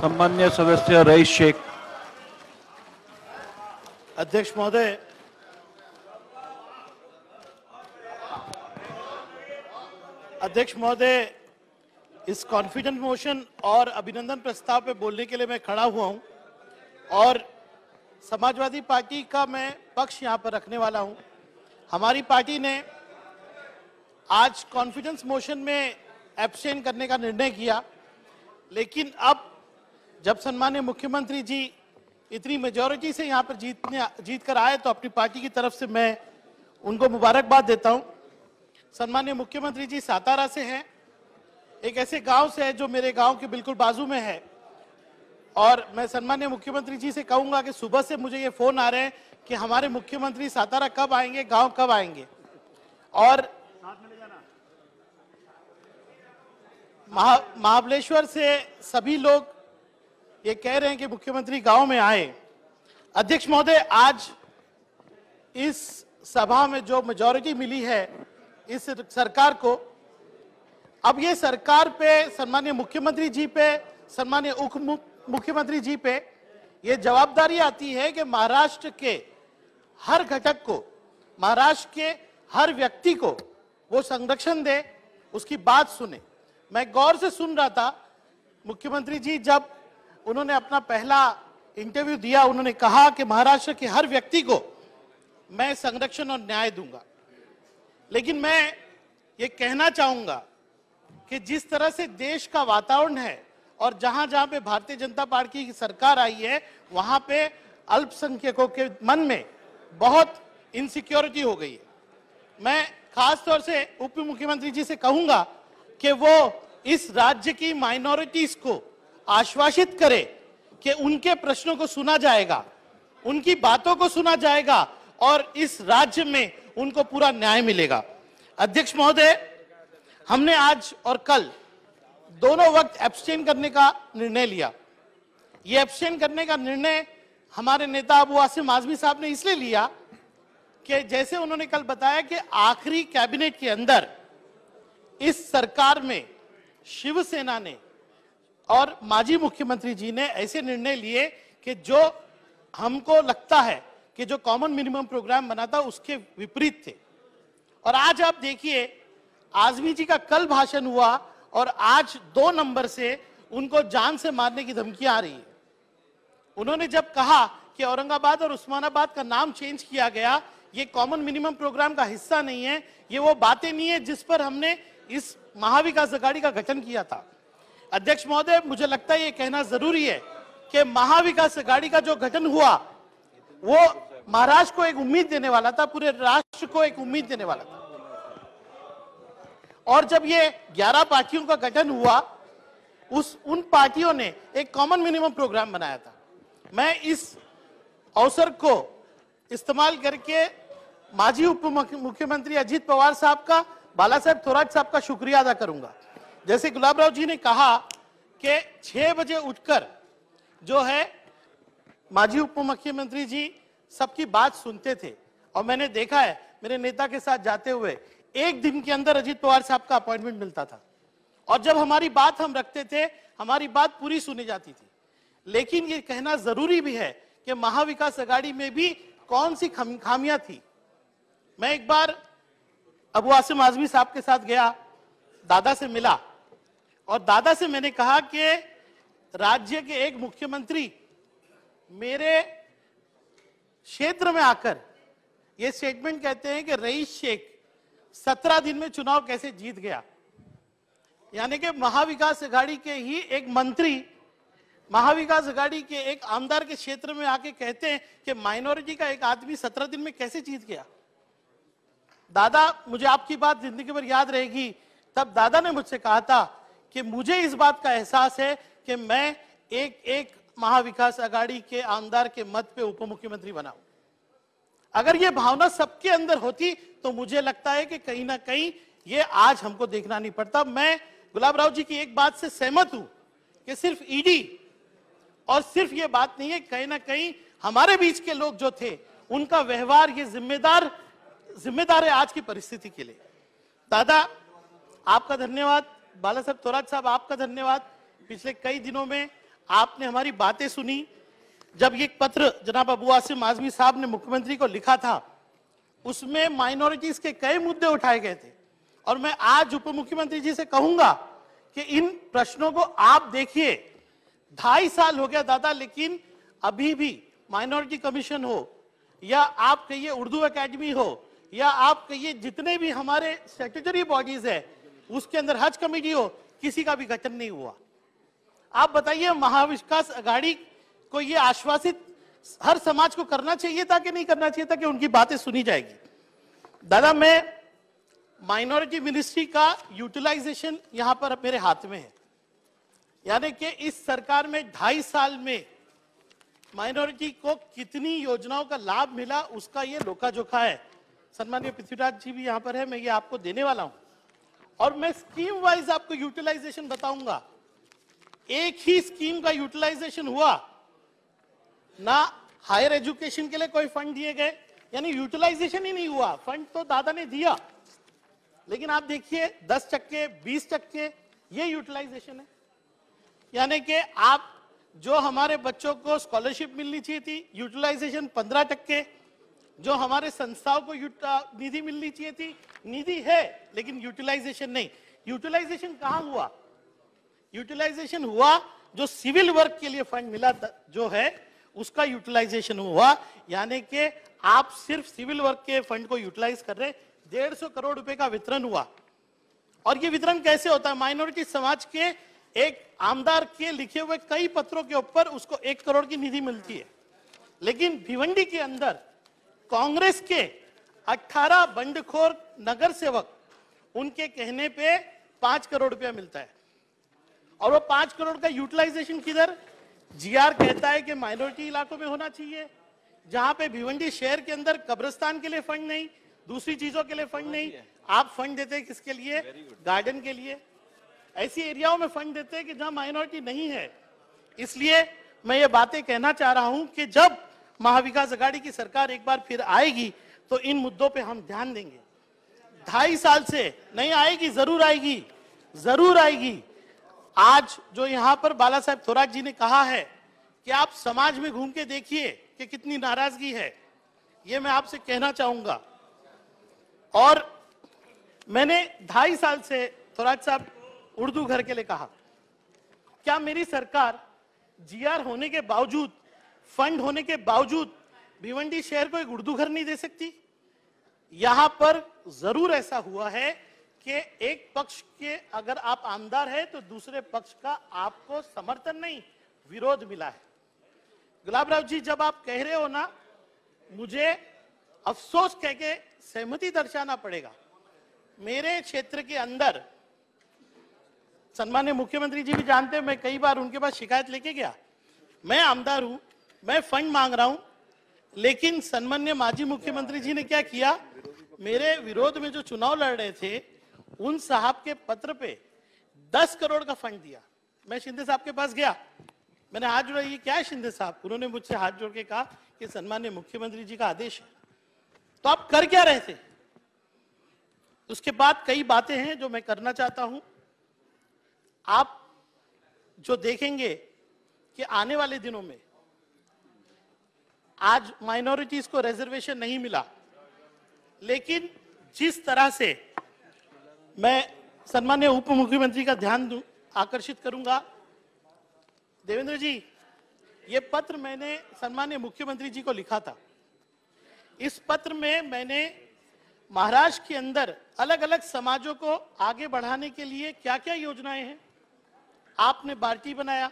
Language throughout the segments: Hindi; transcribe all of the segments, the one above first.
सम्मान्य सदस्य रईस शेख। अध्यक्ष महोदय, इस कॉन्फिडेंस मोशन और अभिनंदन प्रस्ताव पे बोलने के लिए मैं खड़ा हुआ हूं और समाजवादी पार्टी का मैं पक्ष यहां पर रखने वाला हूं। हमारी पार्टी ने आज कॉन्फिडेंस मोशन में एब्स्टेन करने का निर्णय किया, लेकिन अब जब सम्माननीय मुख्यमंत्री जी इतनी मेजॉरिटी से यहां पर जीत कर आए तो अपनी पार्टी की तरफ से मैं उनको मुबारकबाद देता हूं। सम्माननीय मुख्यमंत्री जी सातारा से हैं, एक ऐसे गांव से है जो मेरे गांव के बिल्कुल बाजू में है, और मैं सम्माननीय मुख्यमंत्री जी से कहूंगा कि सुबह से मुझे ये फोन आ रहे हैं कि हमारे मुख्यमंत्री सातारा कब आएंगे, गांव कब आएंगे। और महाबलेश्वर से सभी लोग ये कह रहे हैं कि मुख्यमंत्री गांव में आए। अध्यक्ष महोदय, आज इस सभा में जो मेजॉरिटी मिली है इस सरकार को, अब ये सरकार पे, सम्माननीय मुख्यमंत्री जी पे, सम्माननीय उप मुख्यमंत्री जी पे ये जवाबदारी आती है कि महाराष्ट्र के हर घटक को, महाराष्ट्र के हर व्यक्ति को वो संरक्षण दे, उसकी बात सुने। मैं गौर से सुन रहा था, मुख्यमंत्री जी जब उन्होंने अपना पहला इंटरव्यू दिया, उन्होंने कहा कि महाराष्ट्र के हर व्यक्ति को मैं संरक्षण और न्याय दूंगा। लेकिन मैं ये कहना चाहूंगा कि जिस तरह से देश का वातावरण है और जहां जहां पे भारतीय जनता पार्टी की सरकार आई है, वहां पे अल्पसंख्यकों के मन में बहुत इनसिक्योरिटी हो गई है। मैं खास तौर से उप मुख्यमंत्री जी से कहूंगा कि वो इस राज्य की माइनॉरिटीज को आश्वासित करे कि उनके प्रश्नों को सुना जाएगा, उनकी बातों को सुना जाएगा और इस राज्य में उनको पूरा न्याय मिलेगा। अध्यक्ष महोदय, हमने आज और कल दोनों वक्त एब्स्टेन करने का निर्णय लिया। ये एब्स्टेन करने का निर्णय हमारे नेता अबू आसिम आजमी साहब ने इसलिए लिया कि जैसे उन्होंने कल बताया कि आखिरी कैबिनेट के अंदर इस सरकार में शिवसेना ने और माजी मुख्यमंत्री जी ने ऐसे निर्णय लिए कि जो हमको लगता है कि जो कॉमन मिनिमम प्रोग्राम बना था उसके विपरीत थे। और आज आप देखिए, आजमी जी का कल भाषण हुआ और आज 2 नंबर से उनको जान से मारने की धमकियां आ रही है। उन्होंने जब कहा कि औरंगाबाद और उस्मानाबाद का नाम चेंज किया गया, ये कॉमन मिनिमम प्रोग्राम का हिस्सा नहीं है, ये वो बातें नहीं है जिस पर हमने इस महाविकास अघाड़ी का गठन किया था। अध्यक्ष महोदय, मुझे लगता है ये कहना जरूरी है कि महाविकास अघाड़ी का जो गठन हुआ वो महाराष्ट्र को एक उम्मीद देने वाला था, पूरे राष्ट्र को एक उम्मीद देने वाला था। और जब ये 11 पार्टियों का गठन हुआ, उन पार्टियों ने एक कॉमन मिनिमम प्रोग्राम बनाया था। मैं इस अवसर को इस्तेमाल करके माजी उप मुख्यमंत्री अजित पवार साहब का, बाला साहब थोराट साहब का शुक्रिया अदा करूंगा। जैसे गुलाब राव जी ने कहा कि 6 बजे उठकर जो है माजी उप मुख्यमंत्री जी सबकी बात सुनते थे, और मैंने देखा है मेरे नेता के साथ जाते हुए 1 दिन के अंदर अजित पवार साहब का अपॉइंटमेंट मिलता था, और जब हमारी बात हम रखते थे हमारी बात पूरी सुनी जाती थी। लेकिन ये कहना जरूरी भी है कि महाविकास अघाड़ी में भी कौन सी खामियां थी। मैं एक बार अबू आसिम आजमी साहब के साथ गया, दादा से मिला, और दादा से मैंने कहा कि राज्य के एक मुख्यमंत्री मेरे क्षेत्र में आकर ये स्टेटमेंट कहते हैं कि रईस शेख 17 दिन में चुनाव कैसे जीत गया। यानी कि महाविकास अघाड़ी के ही एक मंत्री, महाविकास अघाड़ी के एक आमदार के क्षेत्र में आके कहते हैं कि माइनॉरिटी का एक आदमी 17 दिन में कैसे जीत गया। दादा, मुझे आपकी बात जिंदगी भर याद रहेगी। तब दादा ने मुझसे कहा था कि मुझे इस बात का एहसास है कि मैं एक महाविकास अघाड़ी के आमदार के मत पे उप मुख्यमंत्री बनाऊं। अगर ये भावना सबके अंदर होती तो मुझे लगता है कि कहीं ना कहीं ये आज हमको देखना नहीं पड़ता। मैं गुलाब राव जी की एक बात से सहमत हूं कि सिर्फ ईडी और सिर्फ ये बात नहीं है, कहीं ना कहीं हमारे बीच के लोग जो थे उनका व्यवहार ये जिम्मेदार है आज की परिस्थिति के लिए। दादा, आपका धन्यवाद। बाला साहब थोराट साहब, आपका धन्यवाद। पिछले कई दिनों में आपने हमारी बातें सुनी। जब ये पत्र जनाब अबू आसिम आजमी साहब ने मुख्यमंत्री को लिखा था, उसमें माइनॉरिटीज के कई मुद्दे उठाए गए थे, और मैं आज उप मुख्यमंत्री जी से कहूंगा कि इन प्रश्नों को आप देखिए। 2.5 साल हो गया दादा, लेकिन अभी भी माइनॉरिटी कमीशन हो, या आप कहिए उर्दू एकेडमी हो, या आप कहिए जितने भी हमारे स्टैट्यूटरी बॉडीज है, उसके अंदर हज कमेटी हो, किसी का भी गठन नहीं हुआ। आप बताइए, महाविकास अघाड़ी को ये आश्वासित हर समाज को करना चाहिए था कि नहीं करना चाहिए था कि उनकी बातें सुनी जाएगी। दादा, मैं माइनॉरिटी मिनिस्ट्री का यूटिलाइजेशन यहां पर मेरे हाथ में है, यानी कि इस सरकार में 2.5 साल में माइनॉरिटी को कितनी योजनाओं का लाभ मिला, उसका ये लोका जोखा है। सम्मानीय पृथ्वीराज जी भी यहां पर है, मैं ये आपको देने वाला हूं, और मैं स्कीम वाइज आपको यूटिलाइजेशन बताऊंगा। एक ही स्कीम का यूटिलाइजेशन हुआ ना, हायर एजुकेशन के लिए कोई फंड दिए गए, यानी यूटिलाइजेशन ही नहीं हुआ। फंड तो दादा ने दिया, लेकिन आप देखिए 10%, 20% ये यूटिलाइजेशन है। यानी कि आप जो हमारे बच्चों को स्कॉलरशिप मिलनी चाहिए थी, यूटिलाइजेशन 15%। जो हमारे संस्थाओं को निधि मिलनी चाहिए थी, निधि है लेकिन यूटिलाइजेशन नहीं। यूटिलाइजेशन कहां हुआ? यूटिलाइजेशन हुआ जो सिविल वर्क के लिए फंड मिला जो है, उसका यूटिलाइजेशन हुआ। यानी कि आप सिर्फ सिविल वर्क के फंड को यूटिलाइज कर रहे। 150 करोड़ रुपए का वितरण हुआ, और ये वितरण कैसे होता है? माइनॉरिटी समाज के एक आमदार के लिखे हुए कई पत्रों के ऊपर उसको 1 करोड़ की निधि मिलती है, लेकिन भिवंडी के अंदर कांग्रेस के 18 बंडखोर नगर सेवक, उनके कहने पे 5 करोड़ रुपया मिलता है, और वो 5 करोड़ का यूटिलाइजेशन किधर? जीआर कहता है कि माइनॉरिटी इलाकों में होना चाहिए, जहां पे भिवंडी शहर के अंदर कब्रिस्तान के लिए फंड नहीं, दूसरी चीजों के लिए फंड नहीं। आप फंड देते हैं किसके लिए? गार्डन के लिए। ऐसी एरियाओं में फंड देते हैं कि जहां माइनॉरिटी नहीं है। इसलिए मैं ये बातें कहना चाह रहा हूं कि जब महाविकास अघाड़ी की सरकार एक बार फिर आएगी तो इन मुद्दों पे हम ध्यान देंगे। 2.5 साल से नहीं आएगी, जरूर आएगी, जरूर आएगी। आज जो यहां पर बाला साहेब थोराट जी ने कहा है कि आप समाज में घूम के देखिए कि कितनी नाराजगी है, ये मैं आपसे कहना चाहूंगा। और मैंने 2.5 साल से थोराट साहब उर्दू घर के लिए कहा, क्या मेरी सरकार जीआर होने के बावजूद, फंड होने के बावजूद भिवंडी शहर को एक उर्दू घर नहीं दे सकती? यहां पर जरूर ऐसा हुआ है कि एक पक्ष के अगर आप आमदार है तो दूसरे पक्ष का आपको समर्थन नहीं, विरोध मिला है। गुलाब राव जी, जब आप कह रहे हो ना, मुझे अफसोस कह के सहमति दर्शाना पड़ेगा। मेरे क्षेत्र के अंदर सम्माननीय मुख्यमंत्री जी भी जानते हैं, मैं कई बार उनके पास शिकायत लेके गया। मैं आमदार हूं, मैं फंड मांग रहा हूं, लेकिन सम्माननीय माजी मुख्यमंत्री जी ने क्या किया? मेरे विरोध में जो चुनाव लड़ रहे थे, उन साहब के पत्र पे 10 करोड़ का फंड दिया। मैं शिंदे साहब के पास गया, मैंने हाथ जोड़ा, ये क्या है शिंदे साहब? उन्होंने मुझसे हाथ जोड़ के कहा कि सम्माननीय मुख्यमंत्री जी का आदेश है। तो आप कर क्या रहे थे? उसके बाद कई बातें हैं जो मैं करना चाहता हूं। आप जो देखेंगे कि आने वाले दिनों में, आज माइनॉरिटीज को रिजर्वेशन नहीं मिला, लेकिन जिस तरह से मैं सम्माननीय उप मुख्यमंत्री का ध्यान आकर्षित करूंगा। देवेंद्र जी, ये पत्र मैंने सम्माननीय मुख्यमंत्री जी को लिखा था। इस पत्र में मैंने महाराष्ट्र के अंदर अलग अलग समाजों को आगे बढ़ाने के लिए क्या क्या योजनाएं हैं, आपने बार्टी बनाया,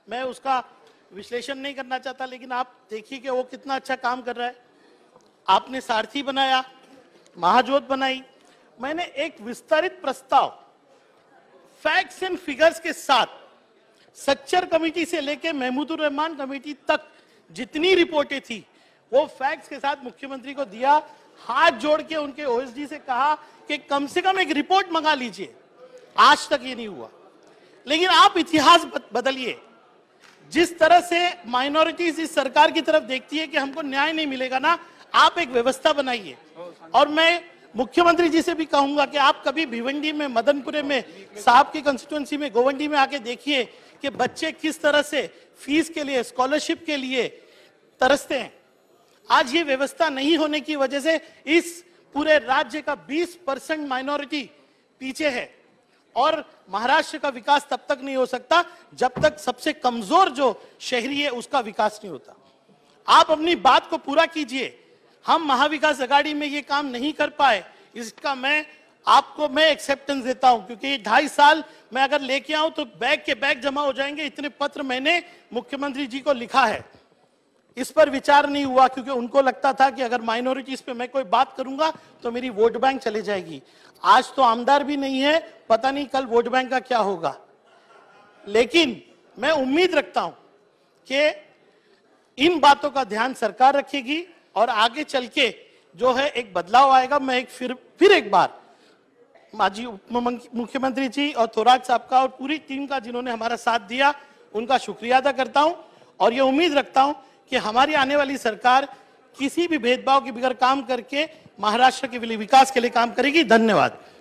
मैं उसका विश्लेषण नहीं करना चाहता, लेकिन आप देखिए कि वो कितना अच्छा काम कर रहा है। आपने सारथी बनाया, महाजोत बनाई। मैंने एक विस्तारित प्रस्ताव फैक्ट्स एंड फिगर्स के साथ, सच्चर कमेटी से लेकर महमूदुर रहमान कमेटी तक जितनी रिपोर्टें थी, वो फैक्ट्स के साथ मुख्यमंत्री को दिया। हाथ जोड़ के उनके ओएसडी से कहा कि कम से कम एक रिपोर्ट मंगा लीजिए। आज तक ये नहीं हुआ। लेकिन आप इतिहास बदलिए। जिस तरह से माइनॉरिटीज इस सरकार की तरफ देखती है कि हमको न्याय नहीं मिलेगा ना, आप एक व्यवस्था बनाइए। और मैं मुख्यमंत्री जी से भी कहूंगा कि आप कभी भिवंडी में, मदनपुरे में, साहब की कंस्टिट्यूंसी में, गोवंडी में आके देखिए कि बच्चे किस तरह से फीस के लिए, स्कॉलरशिप के लिए तरसते हैं। आज ये व्यवस्था नहीं होने की वजह से इस पूरे राज्य का 20% माइनॉरिटी पीछे है और महाराष्ट्र का विकास तब तक नहीं हो सकता जब तक सबसे कमजोर जो शहरी है उसका विकास नहीं होता। आप अपनी बात को पूरा कीजिए। हम महाविकास आघाड़ी में ये काम नहीं कर पाए, इसका मैं एक्सेप्टेंस देता हूं, क्योंकि 2.5 साल मैं अगर लेके आऊं तो बैग के बैग जमा हो जाएंगे। इतने पत्र मैंने मुख्यमंत्री जी को लिखा है, इस पर विचार नहीं हुआ क्योंकि उनको लगता था कि अगर माइनॉरिटीज पे मैं कोई बात करूंगा तो मेरी वोट बैंक चले जाएगी। आज तो आमदार भी नहीं है, पता नहीं कल वोट बैंक का क्या होगा। लेकिन मैं उम्मीद रखता हूं कि इन बातों का ध्यान सरकार रखेगी और आगे चल के जो है एक बदलाव आएगा। मैं फिर एक बार माजी उप मुख्यमंत्री जी और थोराट साहब का और पूरी टीम का जिन्होंने हमारा साथ दिया, उनका शुक्रिया अदा करता हूं और ये उम्मीद रखता हूं कि हमारी आने वाली सरकार किसी भी भेदभाव के बगैर काम करके महाराष्ट्र के विकास के लिए काम करेगी। धन्यवाद।